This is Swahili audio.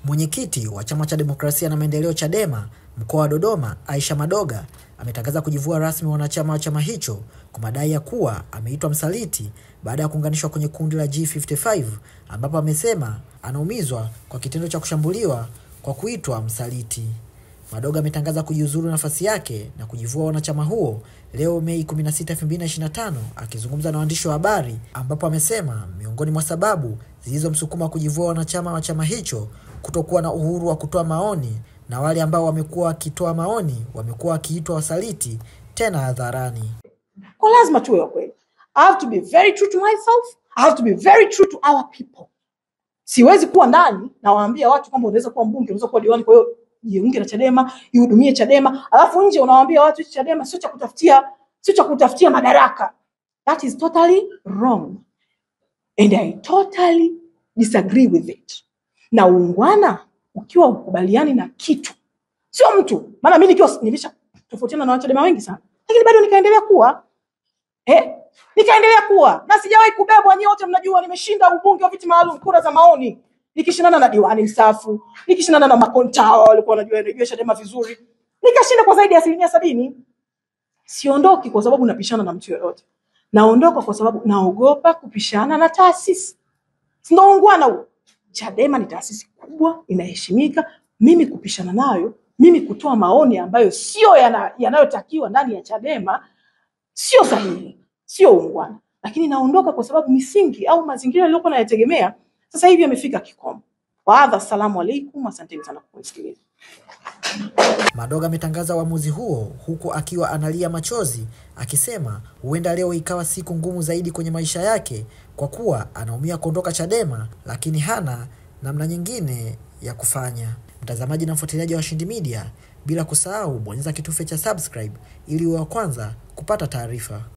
Mwenyekiti wa Chama cha Demokrasia na Maendeleo Chadema mkoa wa Dodoma, Aisha Madoga, ametangaza kujivua rasmi wanachama wa chama hicho kwa madai ya kuwa ameitwa msaliti baada ya kuunganishwa kwenye kundi la G55, ambapo amesema anaumizwa kwa kitendo cha kushambuliwa kwa kuitwa msaliti. Madoga ametangaza kujiuzuru nafasi yake na kujivua wanachama huo leo Mei 16, 2025, akizungumza na waandishi wa habari, ambapo amesema miongoni mwa sababu zilizomsukuma kujivua wanachama wa chama hicho kutokuwa na uhuru wa kutoa maoni, na wale ambao wamekuwa wakitoa maoni wamekuwa wakiitwa wasaliti tena hadharani. Kwa lazima tuwe kweli. I have to be very true to myself. I have to be very true to our people. Siwezi kuwa ndani na waambia watu kwamba unaweza kuwa mbunge, unaweza kuwa diwani, kwa hiyo jiunge na Chadema, ihudumie Chadema, alafu nje unawaambia watu Chadema sio cha kutafutia madaraka. That is totally wrong. And I totally disagree with it. Na uungwana ukiwa ukubaliani na kitu, sio mtu. Maana mimi nilisha tofautiana na Chadema wengi sana, lakini bado nikaendelea kuwa na sijawahi kubebwa. Nyinyi wote mnajua nimeshinda ubunge wa viti maalum, kura za maoni, nikishindana na diwani mstaafu, nikishindana na makontawa walikuwa wanajua Chadema vizuri, nikashinda kwa zaidi ya 70%. Siondoki kwa sababu napishana na mtu yoyote. Naondoka kwa sababu naogopa kupishana na taasisi. Ndio ungwana huo. Chadema ni taasisi kubwa, inaheshimika. Mimi kupishana nayo, mimi kutoa maoni ambayo sio yanayotakiwa ndani ya Chadema, sio sahihi, sio ungwana. Lakini naondoka kwa sababu misingi au mazingira niliyokuwa nayategemea sasa hivi yamefika kikomo. Assalamu alaikum, asanteni sana kwa kusikiliza. Madoga ametangaza uamuzi huo huku akiwa analia machozi, akisema huenda leo ikawa siku ngumu zaidi kwenye maisha yake kwa kuwa anaumia kuondoka Chadema, lakini hana namna nyingine ya kufanya. Mtazamaji na mfuatiliaji wa Washindi Media, bila kusahau bonyeza kitufe cha subscribe ili uwe wa kwanza kupata taarifa.